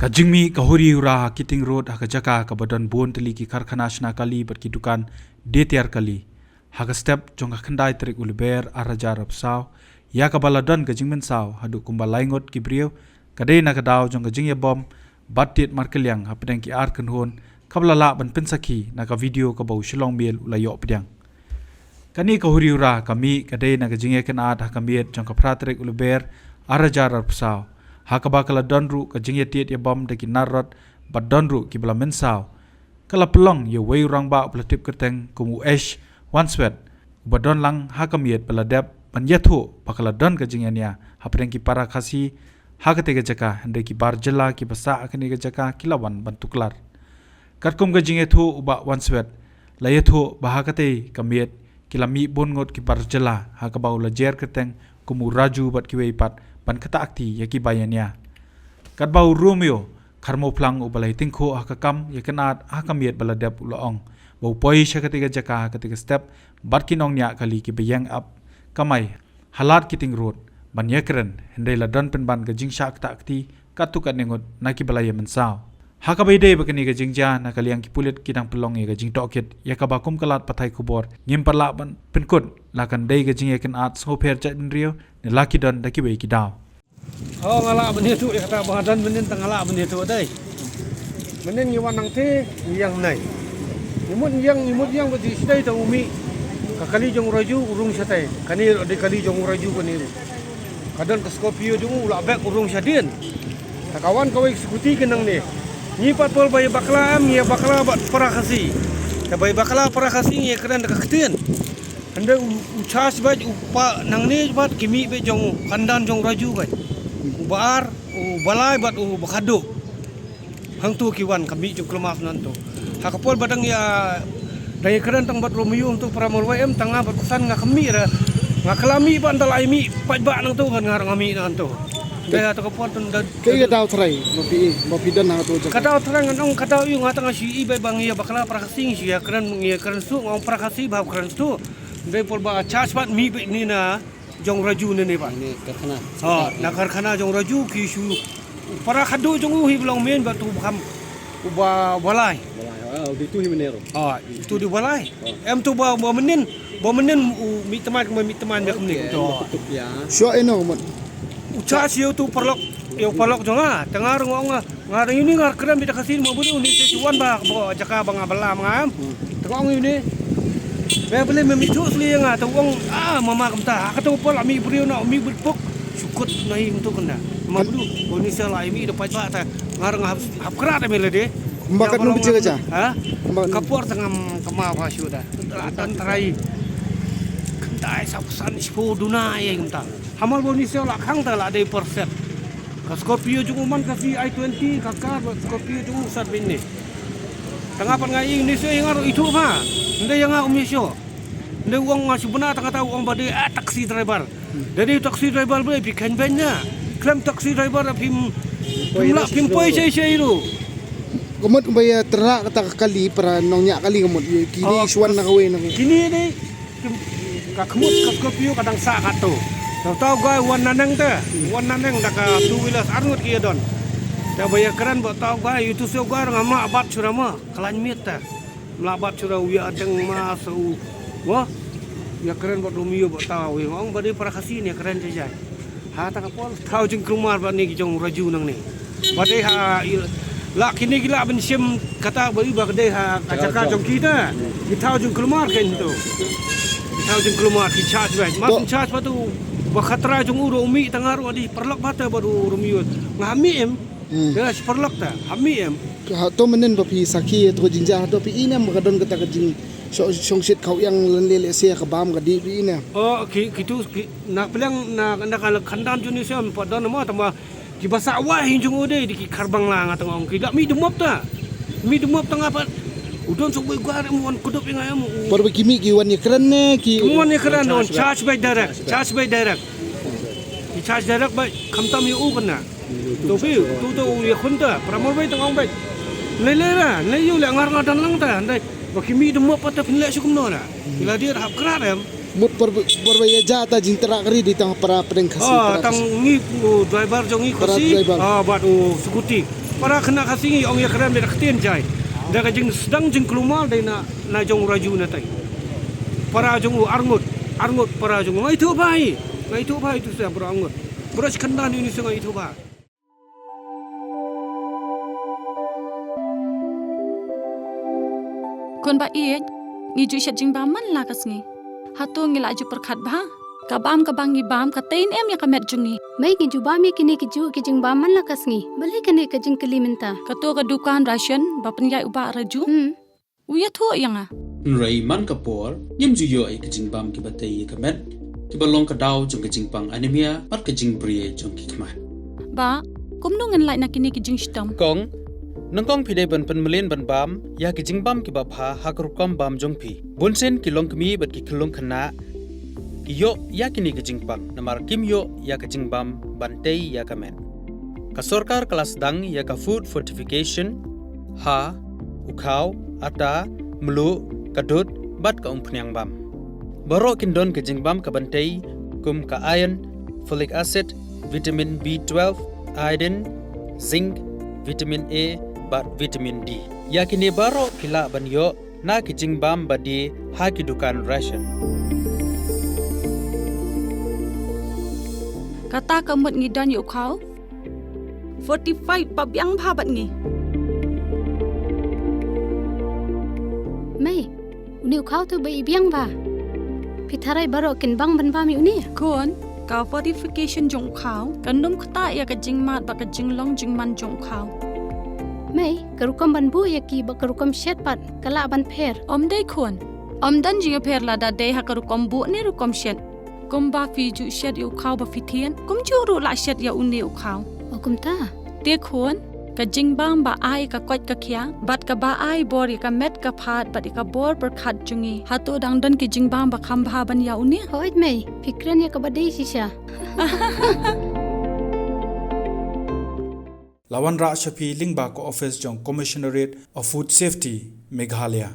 Kajingmi kahuri ura kiting road hakajaka kabadan bon teli ki karkhana shna kali ber ki dukan DTR kali haka step jonga khandai trik ulber araja rapsaw ya kabaladan kajingmen saw hadu kumbalaingot ki brio kadai na kadaw jonga jingya bom batit markelyang hapedang ki ar kanhon kablala ban pensaki na ka video ka bau shilong bel ulayo pedang kani kahuri ura kami kadai na kajingya kan ad hakamiet jonga pratrik ulber araja rapsaw hakaba kala donru ka jingya tiet ya bom de ki narot bad donru ki bala mensaw kala pelong ye wei rang ba platip keteng kumu esh wanswet badon lang hakamiet bala dep ban yathu bakala don ka jingya nya hapren ki para khasi hakate ga jaka hande ki bar jela ki basa akne ga jaka kilawan bantuklar katkum ga jingya thu uba wanswet la yathu bahakate kamiet kilami bonngot ki bar jela hakaba ula jer keteng kumu raju bat ki wei pat ban kata akti yaki bayanya kat bau Romeo karmo plang ubalai tingko hakakam yakanat hakamiet baladep ulaong bau poi syakatika jaka ketika step bat kinong nya kali ki bayang up kamai halat kiting road ban yakren hendai ladan penban ke jingsha kata akti katukan nengot naki balaya mensaw hakabai dei bakani ke jingja nakali yang kipulit kidang pelong ya ke jing tokit yakabakum kalat patai kubor ngimparla ban penkut lakan dei ke jing yakan at soper chat rio ni laki don daki wei ki daw oh ngala benih tu dia kata bahadan benih tengala benih tu dai benih ngiwan nang te yang nai imut yang beti sidai ta umi kakali jong raju urung satai kani de kali jong raju kani kadang ke Scorpio jong ula bek urung sadien kawan kau eksekuti kenang ni ni patpol bayi bakla am ya bakla bat parakasi ta bayi bakla parakasi ye kran dekat anda uchas baj upa nang ni bat kimi be jong kandan jong raju kan ubar balai bat bakado hang tu kiwan kami jong kelemaf nanto hakapol badang ya daya kran tang bat Romeo untuk pramol wm tanga bat kusan nga kami ra nga kelami ba andal aimi pajba nang tu kan ngarang ami nanto daya ta kapol tun kaya daw try mapi dan na to jaka kadaw terang ngong kadaw yung atang si ibay bang ya bakla prakasing siya kran su ngong prakasi ba kran su dai pol ba charge bat mi ni na jong raju ni ba ni karkhana na karkhana jong raju ki su para khado jong uhi belong men ba tu kham uba balai di tu himenero itu di balai em tu ba menin mi teman ba kemni to ya syo eno mo ucha siu tu perlok jonga tengar ngong ngarang ini ngar kran bita kasin mo buni ni se juan ba jaka bang abala mangam tengong ini be beli memicu sli nga tawong mama kamta katong pol ami brio na ami bulpok sukut nahi untuk kena mabdu boni sala ami do pajba ta ngarang hap krat ami lede mbakat no bicara ja ha kapor tengam kema fa syuda dan trai kentai sapsan sipo duna ye kamta hamal boni sala khang ta la de perset ka Scorpio jung man ka i20 kakar Scorpio jung sat binni tengah pan ngai ni se ngar itu ha ndai yang umisyo ndai uang masih benar tengah tahu uang bade taksi driver dari taksi driver boleh bikin banyak klaim taksi driver pim poi saya itu gumot ubaya terak kata kali para nongnya kali gumot kini suan na kawe na kini ni kakmut Scorpio kadang sa kato tahu gua wan naneng dak two wheelers arnut kia don ta baya keran buat tahu gua itu sio gua ngama abat curama kelan mita melabat curau ya adeng masuk wah ya keren buat Romeo buat tahu ngong bade para kasih ni keren saja ha ta kapol tahu jeng krumar ba ni jong raju nang ni bade ha la kini gila ben sim kata bari ba gede ha kacaka jong kita tahu jeng krumar kan tu tahu jeng krumar ki charge ba mas charge ba tu ba khatra jong uro umi tangaru adi perlok bata baru Romeo ngami em ya perlok ta hami em to menen bapi saki to jinja to pi ina makadon kata kajing songsit kau yang lele se ka bam ka di ina oh kitu na pelang na kala khandan juni se padon mo tama ki basa wa hinjung ode di karbang lang atong kida mi dumop tengah apa udon sok gua mon kudup yang ayam par kimi ki wan keren ne ki mon keren on charge by direct ki charge direct by kamtam yu kana to bi tu ya khunta pramol bay tong bay lele yu le ngar ngadan lang ta ndai bakimi dumop pata pinle sukum no na ila dia hap krat em mut berbaya jata jintera kari di tang para pedeng kasi tang ngi driver jongi kasi buat skuti para kena kasingi ong ya keren ber khtien jai da ka jing sedang jing kelumal dai na jong raju na tai para jong arngut para jong ngai tu bai tu sa para arngut beras kendan ini sungai itu ba kon ba iet ngi ju shat jing ba man la kas ngi hato ngi la ju perkhat ba ka bam ka bangi bam ka tein em ya ka met jungi mai ki juba mi kini ki ju ki jing ba man la kas ngi bale kene ka jing kali minta ka to ka dukan ration ba pen yai uba raju uya tho yanga Rai man kapor yim ju yo ai kajing bam ki batay ka met ki balong ka daw jong kajing pang anemia pat kajing brie jong ki kma ba kum nu ngan lai na kini ki jing stam kong nangkong pide ban pen melen ban bam ya ki jing bam ki ba pha hakru kam bam jong pi bunsen ki long kmi bat ki khulong khana ki yo ya kini ki jing pang namar kim yo ya ka jing bam bantei ya ka men ka sarkar kelas dang ya ka food fortification ha ukhaw ata mlu kadut bat ka umpnyang bam baro kin don ka jing bam ka bantei kum ka iron folic acid vitamin B12 iodine zinc vitamin A bat vitamin D yakini baro kila ban yo na ki jing bam badi ha ki dukan ration kata ka mut ngi dan yu khau 45 pa byang pha bat ngi mai uni khau tu bai biang ba pitharai baro kin bang ban ba mi uni kon ka fortification jong khau kanum khata ya ka jing mat ba ka jing long jing man jong khau mai karukam ban bu ya ki ba karukam shet pat kala ban pher om dei khon om dan jing pher la da de ha ka rukom bu ne rukom shet kum ba fi ju shet yu khau ba fitien kum ju ru la shet ya uni u khau okum ta te khon ka jing bam ba ai ka kwat ka khya bat ka ba ai bor ka met ka phat bat ka bor per khat jungi hato dang dan ki jing bam ba kham bha ban ya uni hoit mai fikran ya ka badai sisha Lawan Ra Shafi Lingba ko office jong Commissionerate of Food Safety Meghalaya